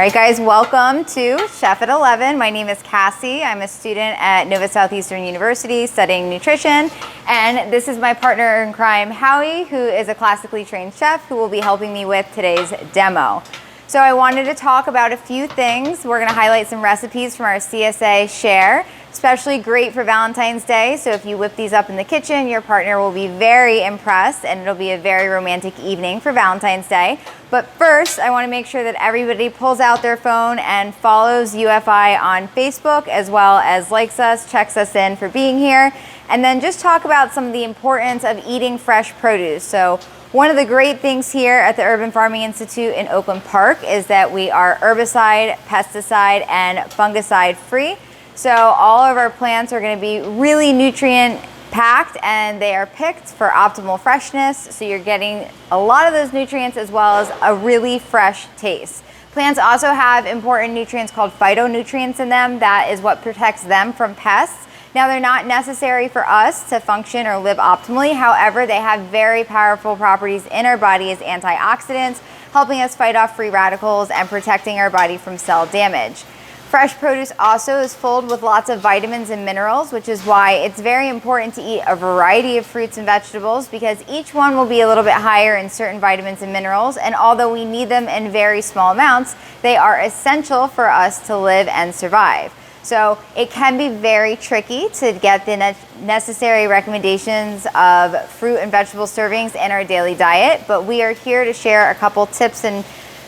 right, guys, welcome to Chef at 11. My name is Cassie. I'm a student at Nova Southeastern University studying nutrition. And this is my partner in crime, Howie, who is a classically trained chef who will be helping me with today's demo. So I wanted to talk about a few things. We're gonna highlight some recipes from our CSA Share, especially great for Valentine's Day. So if you whip these up in the kitchen, your partner will be very impressed and it'll be a very romantic evening for Valentine's Day. But first, I wanna make sure that everybody pulls out their phone and follows UFI on Facebook, as well as likes us, checks us in for being here, and then just talk about some of the importance of eating fresh produce. So one of the great things here at the Urban Farming Institute in Oakland Park is that we are herbicide, pesticide, and fungicide free. So all of our plants are going to be really nutrient packed and they are picked for optimal freshness. So you're getting a lot of those nutrients as well as a really fresh taste. Plants also have important nutrients called phytonutrients in them. That is what protects them from pests. Now, they're not necessary for us to function or live optimally. However, they have very powerful properties in our body as antioxidants, helping us fight off free radicals and protecting our body from cell damage. Fresh produce also is full with lots of vitamins and minerals, which is why it's very important to eat a variety of fruits and vegetables, because each one will be a little bit higher in certain vitamins and minerals. And although we need them in very small amounts, they are essential for us to live and survive. So it can be very tricky to get the necessary recommendations of fruit and vegetable servings in our daily diet, but we are here to share a couple tips and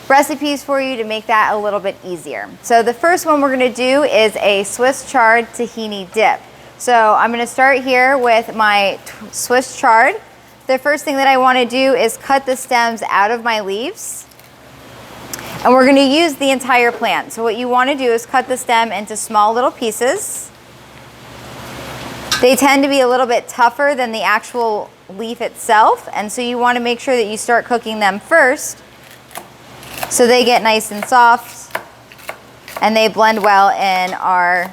recipes for you to make that a little bit easier. So the first one we're going to do is a Swiss Chard Tahini Dip. So I'm going to start here with my Swiss chard. The first thing that I want to do is cut the stems out of my leaves. And we're going to use the entire plant. So what you want to do is cut the stem into small little pieces. They tend to be a little bit tougher than the actual leaf itself, and so you want to make sure that you start cooking them first so they get nice and soft and they blend well in our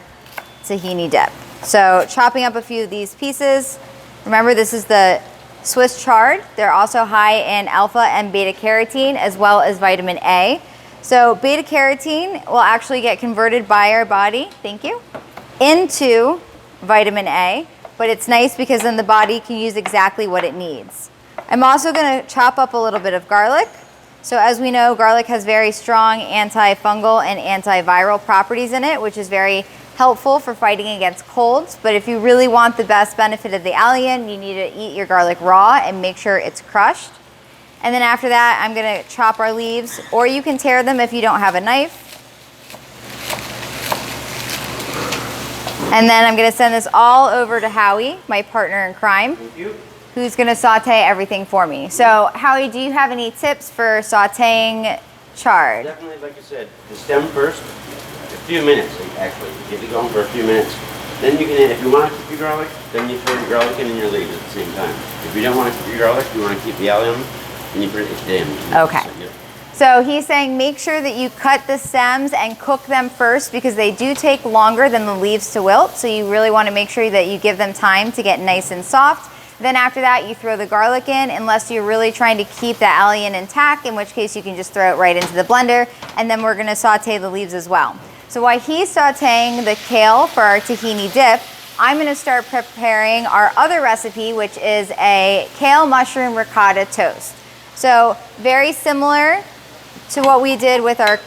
tahini dip. So chopping up a few of these pieces. Remember, this is the Swiss chard. They're also high in alpha and beta carotene as well as vitamin A. So beta carotene will actually get converted by our body, thank you, into vitamin A, but it's nice because then the body can use exactly what it needs. I'm also going to chop up a little bit of garlic. So as we know, garlic has very strong antifungal and antiviral properties in it, which is very helpful for fighting against colds. But if you really want the best benefit of the allium, you need to eat your garlic raw and make sure it's crushed. And then after that, I'm going to chop our leaves, or you can tear them if you don't have a knife. And then I'm going to send this all over to Howie, my partner in crime, who's going to saute everything for me. So Howie, do you have any tips for sauteing chard? Definitely, like you said, the stem first, a few minutes actually. Get it going for a few minutes. Then you can, if you want to keep your garlic, then you throw your garlic in and your leaves at the same time. If you don't want to keep your garlic, you want to keep the allium, and you put it in. Okay. So he's saying make sure that you cut the stems and cook them first, because they do take longer than the leaves to wilt. So you really want to make sure that you give them time to get nice and soft. Then after that, you throw the garlic in, unless you're really trying to keep the allium intact, in which case you can just throw it right into the blender. And then we're going to saute the leaves as well. So while he's sauteing the kale for our tahini dip, I'm going to start preparing our other recipe, which is a kale mushroom ricotta toast. So very similar to what we did with our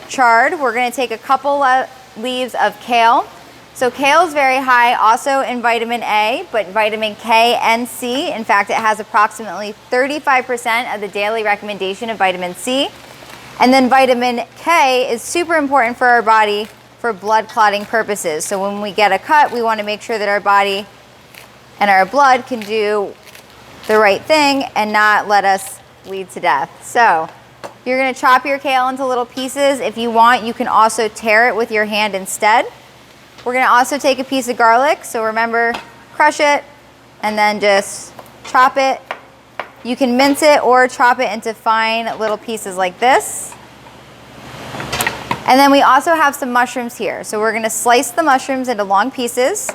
chard, we're going to take a couple of leaves of kale. So kale is very high also in vitamin A, but vitamin K and C. In fact, it has approximately 35% of the daily recommendation of vitamin C. And then vitamin K is super important for our body for blood clotting purposes. So when we get a cut, we want to make sure that our body and our blood can do the right thing and not let us bleed to death. So you're going to chop your kale into little pieces. If you want, you can also tear it with your hand instead. We're going to also take a piece of garlic. So remember, crush it and then just chop it. You can mince it or chop it into fine little pieces like this. And then we also have some mushrooms here. So we're going to slice the mushrooms into long pieces.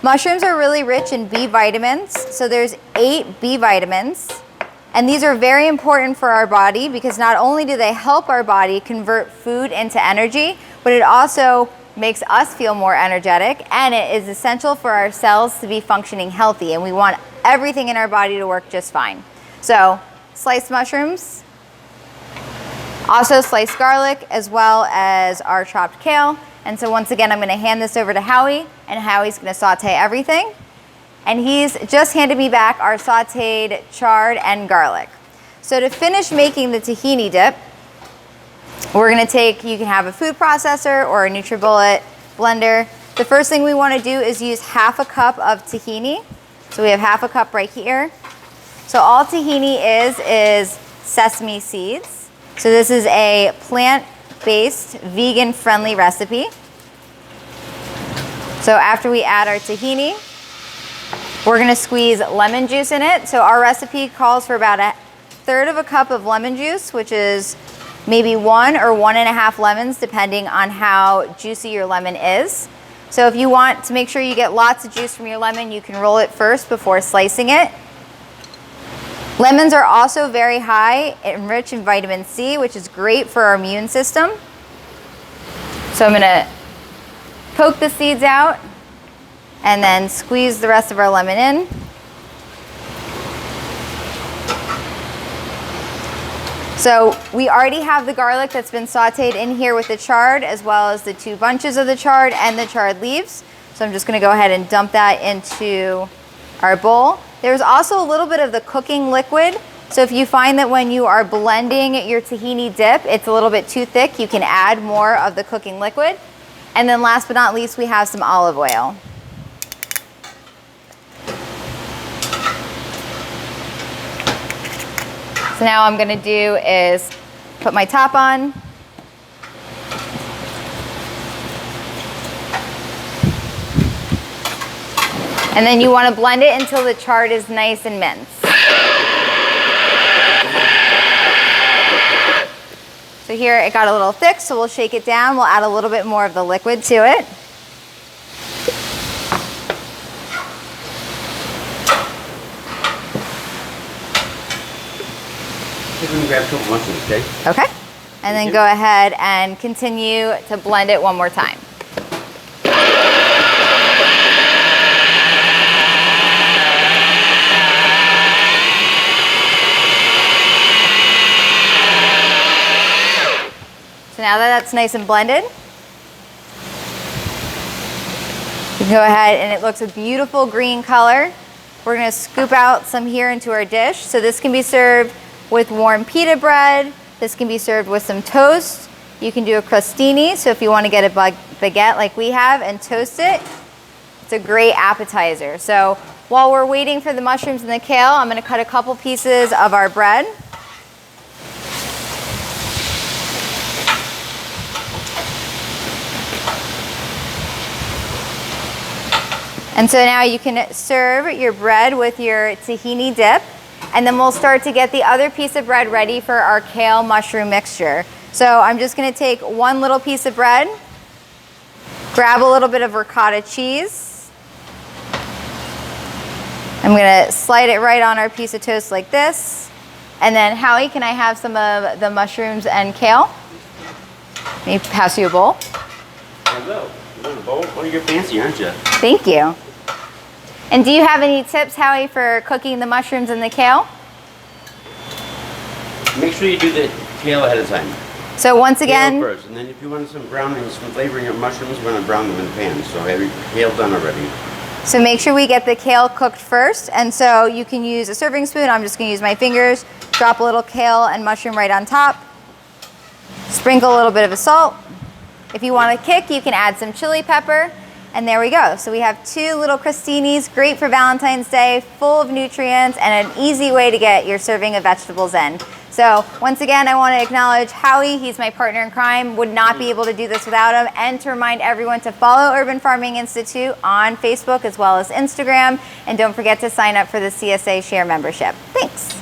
Mushrooms are really rich in B vitamins. So there's 8 B vitamins. And these are very important for our body because not only do they help our body convert food into energy, but it also makes us feel more energetic, and it is essential for our cells to be functioning healthy, and we want everything in our body to work just fine. So sliced mushrooms, also sliced garlic, as well as our chopped kale. And so once again, I'm gonna hand this over to Howie, and Howie's gonna saute everything. And he's just handed me back our sauteed chard and garlic. So to finish making the tahini dip, we're gonna take, you can have a food processor or a NutriBullet blender. The first thing we wanna do is use half a cup of tahini. So we have half a cup right here. So all tahini is sesame seeds. So this is a plant-based, vegan-friendly recipe. So after we add our tahini, we're gonna squeeze lemon juice in it. So our recipe calls for about 1/3 of a cup of lemon juice, which is maybe 1 or 1.5 lemons, depending on how juicy your lemon is. So if you want to make sure you get lots of juice from your lemon, you can roll it first before slicing it. Lemons are also very high and rich in vitamin C, which is great for our immune system. So I'm gonna poke the seeds out and then squeeze the rest of our lemon in. So we already have the garlic that's been sauteed in here with the chard, as well as the 2 bunches of the chard and the chard leaves. So I'm just gonna go ahead and dump that into our bowl. There's also a little bit of the cooking liquid. So if you find that when you are blending your tahini dip, it's a little bit too thick, you can add more of the cooking liquid. And then last but not least, we have some olive oil. So now I'm gonna do is put my top on. And then you wanna blend it until the chard is nice and minced. So here it got a little thick, so we'll shake it down. We'll add a little bit more of the liquid to it. Grab a couple mushrooms, okay? Okay. And then go ahead and continue to blend it one more time. So now that that's nice and blended, you can go ahead, and it looks a beautiful green color. We're gonna scoop out some here into our dish. So this can be served with warm pita bread. This can be served with some toast. You can do a crostini, so if you want to get a baguette like we have and toast it, it's a great appetizer. So while we're waiting for the mushrooms and the kale, I'm going to cut a couple pieces of our bread. And so now you can serve your bread with your tahini dip. And then we'll start to get the other piece of bread ready for our kale mushroom mixture. So I'm just gonna take 1 little piece of bread, grab a little bit of ricotta cheese. I'm gonna slide it right on our piece of toast like this. And then Howie, can I have some of the mushrooms and kale? Let me pass you a bowl. Hello, you want a bowl? Well, you're fancy, aren't you? Thank you. And do you have any tips, Howie, for cooking the mushrooms and the kale? Make sure you do the kale ahead of time. So once again, kale first, and then if you want some browning, some flavoring of mushrooms, you want to brown them in the pan. So have your kale done already. so make sure we get the kale cooked first. And so you can use a serving spoon. I'm just going to use my fingers. Drop a little kale and mushroom right on top. Sprinkle a little bit of salt. If you want a kick, you can add some chili pepper. And there we go. So we have 2 little crostinis, great for Valentine's Day, full of nutrients, and an easy way to get your serving of vegetables in. So once again, I want to acknowledge Howie. He's my partner in crime. Would not be able to do this without him. And to remind everyone to follow Urban Farming Institute on Facebook as well as Instagram. And don't forget to sign up for the CSA Share membership. Thanks.